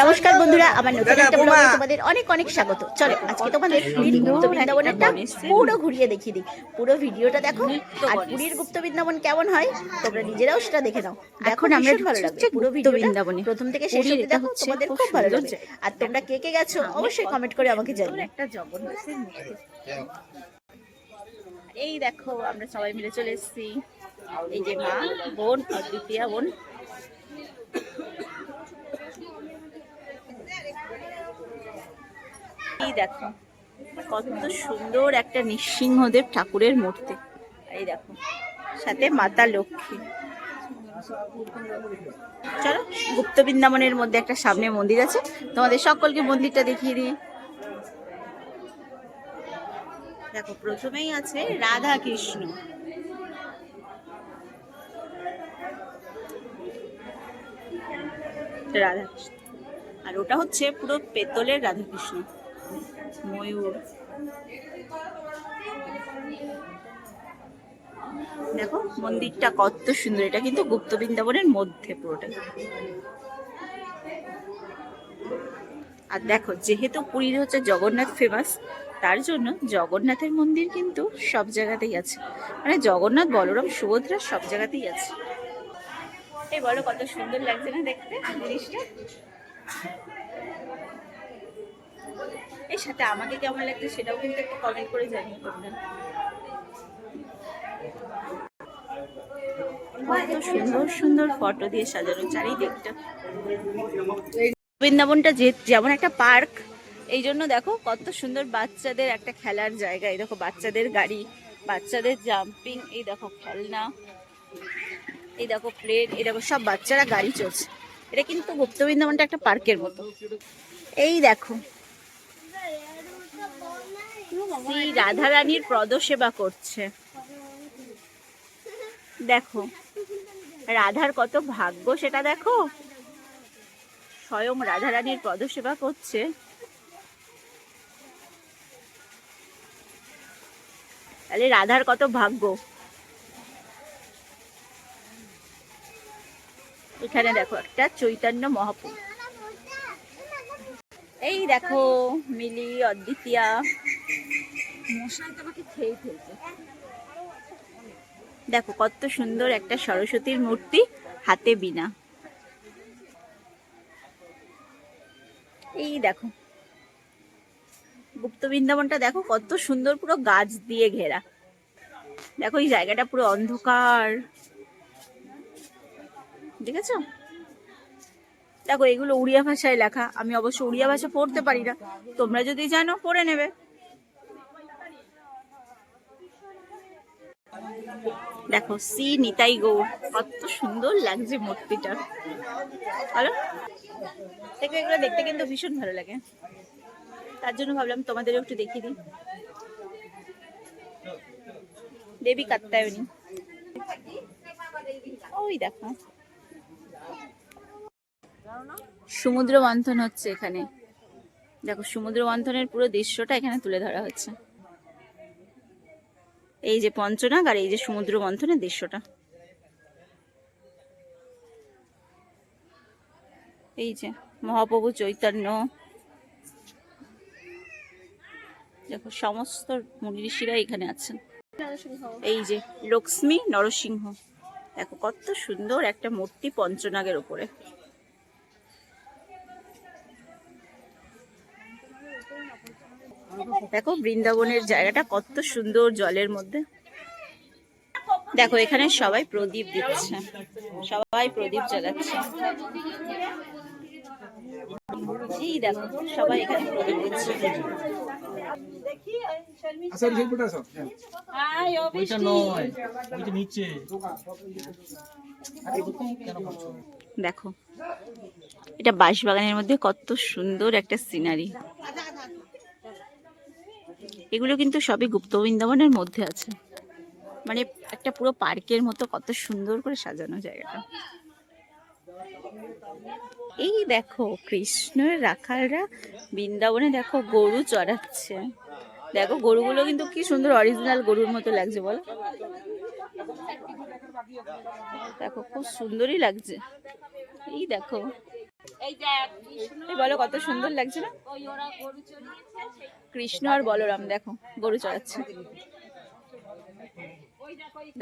নমস্কার বন্ধুরা, আমার নতুন একটা ব্লগে তোমাদের অনেক অনেক স্বাগত। চলো আজকে তোমাদের পুরীর গুপ্ত বৃন্দাবনেরটা পুরো ঘুরিয়ে দেখিয়ে দিই। পুরো ভিডিওটা দেখো, আর পুরীর গুপ্ত বৃন্দাবন কেমন হয় তোমরা নিজেরাও সেটা দেখে নাও। এখন আমরা ভালো লাগবে পুরো ভিডিওটা প্রথম থেকে শেষ অবধি দেখো, তোমাদের খুব ভালো লাগবে। আর তোমরা কে কে গেছো অবশ্যই কমেন্ট করে আমাকে জানিও। একটা জগন্নাথের মূর্তি, এই দেখো আমরা সবাই মিলে চলে এসেছি। এই যে মা, বোন আর দ্বিতীয় বোন। এই দেখো কত সুন্দর একটা নৃসিংহদেব ঠাকুরের মূর্তি। এই দেখো সাথে মাতা লক্ষ্মী। চলো গুপ্ত বৃন্দাবনের মধ্যে একটা সামনে মন্দির আছে, তোমাদের সকলকে মন্দিরটা দেখিয়ে দিই। দেখো প্রথমেই আছে রাধা কৃষ্ণ। রাধা কৃষ্ণ, আর ওটা হচ্ছে পুরো পেতলের রাধা কৃষ্ণ, ময়ূর। দেখো মন্দিরটা কত সুন্দর, এটা কিন্তু গুপ্ত বৃন্দাবনের মধ্যে পুরোটা। আর দেখো যেহেতু পুরীর হচ্ছে জগন্নাথ ফেমাস, তার জন্য জগন্নাথের মন্দির কিন্তু সব জায়গাতেই আছে, মানে জগন্নাথ, বলরাম, সুভদ্রা সব জায়গাতেই আছে। এই বলো কত সুন্দর লাগছে না দেখতে জিনিসটা। এর সাথে আমাকে কেমন লাগছে সেটাও কিন্তু একটু কমেন্ট করে জানিও তোমরা। কত সুন্দর সুন্দর ফটো দিয়ে সাজানো চারিদিকটা। বৃন্দাবনটা যেমন একটা পার্ক, এই জন্য দেখো কত সুন্দর বাচ্চাদের একটা খেলার জায়গা। এই দেখো বাচ্চাদের গাড়ি, বাচ্চাদের জাম্পিং, এই দেখো খেলনা, এই দেখো প্লেন, এই দেখো সব বাচ্চারা গাড়ি চলছে। এটা কিন্তু গুপ্ত বৃন্দাবনটা একটা পার্কের মতো। এই দেখো শ্রী রাধা রানীর পদসেবা করছে। দেখো রাধার কত ভাগ্য সেটা দেখো, স্বয়ং রাধা রানীর পদসেবা করছে। তাহলে রাধার কত ভাগ্য। এখানে দেখো একটা চৈতন্য মহাপ্রভু। এই দেখো মিলি, অদ্বিতীয়া, মশাই তোমাকে খেয়ে ফেলছে। দেখো কত সুন্দর একটা সরস্বতীর মূর্তি, হাতে বীণা। এই দেখো গুপ্ত বৃন্দাবনটা দেখো কত সুন্দর, পুরো গাছ দিয়ে ঘেরা। দেখো এই জায়গাটা পুরো অন্ধকার, দেখেছো? দেখো এগুলো উড়িয়া ভাষায় লেখা, আমি অবশ্য উড়িয়া ভাষা পড়তে পারি না, তোমরা যদি জানো পড়ে নেবে। দেখো শ্রী নিতাই গৌর, কত সুন্দর লাগছে মূর্তিটা, বলো? দেখো এগুলো দেখতে কিন্তু ভীষণ ভালো লাগে, তার জন্য ভাবলাম তোমাদেরও একটু দেখিয়ে দিই। দেবী কাত্যায়নী, ওই দেখো সমুদ্র মন্থন হচ্ছে এখানে। দেখো সমুদ্র মন্থনের পুরো দৃশ্যটা এখানে তুলে ধরা হচ্ছে। এই যে পঞ্চনাগ আর এই যে সমুদ্র মন্থনের দৃশ্যটা। এই যে মহাপ্রভু চৈতন্য, দেখো সমস্ত মুনি ঋষিরা এখানে আছেন। এই যে লক্ষ্মী নরসিংহ, দেখো কত সুন্দর একটা মূর্তি পঞ্চনাগের উপরে। দেখো বৃন্দাবনের জায়গাটা কত সুন্দর জলের মধ্যে। দেখো এখানে সবাই প্রদীপ দিচ্ছে, সবাই প্রদীপ জ্বালাচ্ছে। এই দেখো সবাই এখানে প্রদীপ দিচ্ছে। দেখো এটা বাঁশবাগানের মধ্যে কত সুন্দর একটা সিনারি। এগুলো কিন্তু সবই গুপ্ত বৃন্দাবনের মধ্যে আছে, মানে একটা পুরো পার্কের মতো কত সুন্দর করে সাজানো জায়গাটা। এই দেখো কৃষ্ণের রাখালরা বৃন্দাবনে দেখো গরু চড়াচ্ছে। দেখো গরুগুলো কিন্তু কি সুন্দর অরিজিনাল গরুর মতো লাগছে, বলো? দেখো খুব সুন্দরই লাগছে। এই দেখো বলো কত সুন্দর লাগছে না? কৃষ্ণ আর বলরাম দেখো গরু চড়াচ্ছে।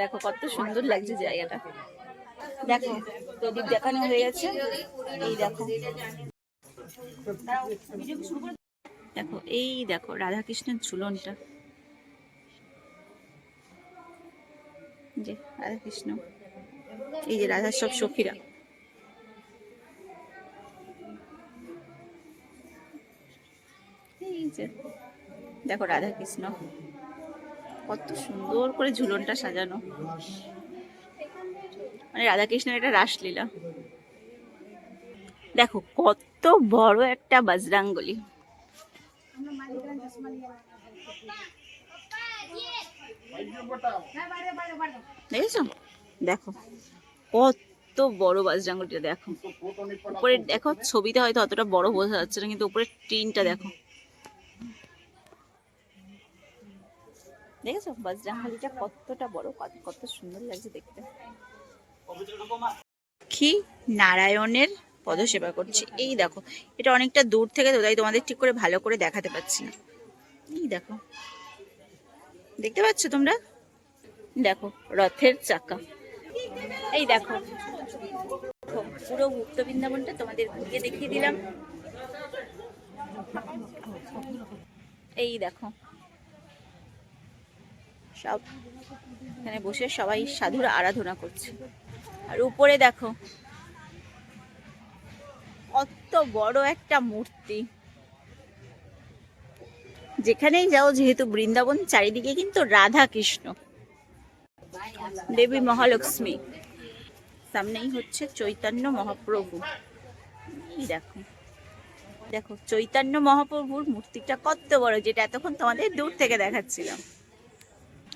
দেখো কত সুন্দর লাগছে জায়গাটা। দেখো প্রদীপ দেখানো হয়ে গেছে। এই দেখো, দেখো এই দেখো রাধা কৃষ্ণের ঝুলনটা, যে রাধা কৃষ্ণ, এই যে রাধার সব সখীরা। এই যে দেখো রাধা কৃষ্ণ, কত সুন্দর করে ঝুলনটা সাজানো, মানে রাধা কৃষ্ণের এটা রাসলীলা। দেখো কত বড় একটা বজরাঙ্গলি, দেখেছো? দেখো কত বড় বজরাঙ্গলিটা, দেখো উপরে দেখো, ছবিতে হয়তো অতটা বড় বোঝা যাচ্ছে না, কিন্তু উপরে টিনটা দেখো, দেখেছো বজরাঙ্গলিটা কতটা বড়, কত সুন্দর লাগছে দেখতে। কি নারায়ণের পদসেবা করছে, এই দেখো এটা অনেকটা দূর থেকে তো, তাই তোমাদের ঠিক করে ভালো করে দেখাতে পাচ্ছি না। এই দেখো, দেখতে পাচ্ছ তোমরা? দেখো রথের চাকা, এই দেখো পুরো গুপ্ত বৃন্দাবনটা তোমাদের ঘুরিয়ে দেখিয়ে দিলাম। এই দেখো সব এখানে বসে সবাই সাধুর আরাধনা করছে। আর উপরে দেখো কত বড় একটা মূর্তি, যেখানেই যাও যেহেতু বৃন্দাবন চারিদিকে কিন্তু রাধা কৃষ্ণ, দেবী মহালক্ষ্মী, সামনেই হচ্ছে চৈতন্য মহাপ্রভু। দেখো দেখো চৈতন্য মহাপ্রভুর মূর্তিটা কত বড়, যেটা এতক্ষণ তোমাদের দূর থেকে দেখাচ্ছিলাম।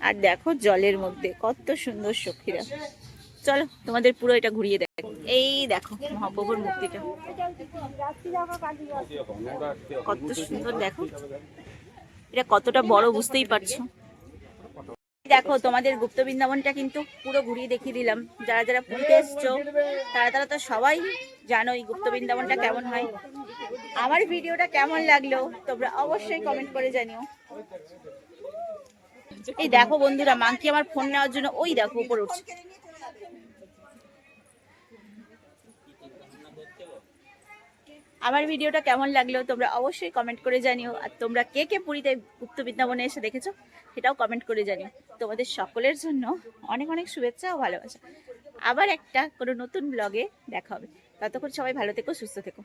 আর দেখো জলের মধ্যে কত সুন্দর সখীরা। চলো তোমাদের পুরো এটা ঘুরিয়ে দেখো। এই দেখো মহাপ্রভুর মূর্তিটা কত সুন্দর, দেখো এটা কতটা বড় বুঝতেই পারছো। দেখো তোমাদের গুপ্ত বৃন্দাবনটা কিন্তু পুরো ঘুরিয়ে দেখিয়ে দিলাম। যারা যারা পুরীতে এসছো তারা তো সবাই জানো এই গুপ্ত বৃন্দাবনটা কেমন হয়। আমার ভিডিওটা কেমন লাগলো তোমরা অবশ্যই কমেন্ট করে জানিও। এই দেখো বন্ধুরা, মাংকি আমার ফোন নেওয়ার জন্য ওই দেখো উপরে উঠছে। আমার ভিডিওটা কেমন লাগলো তোমরা অবশ্যই কমেন্ট করে জানিও। আর তোমরা কে কে পুরীতে গুপ্ত বৃন্দাবনে এসে দেখেছো সেটাও কমেন্ট করে জানিও। তোমাদের সকলের জন্য অনেক অনেক শুভেচ্ছা ও ভালোবাসা। আবার একটা কোনো নতুন ব্লগে দেখা হবে। ততক্ষণ সবাই ভালো থেকো, সুস্থ থেকো।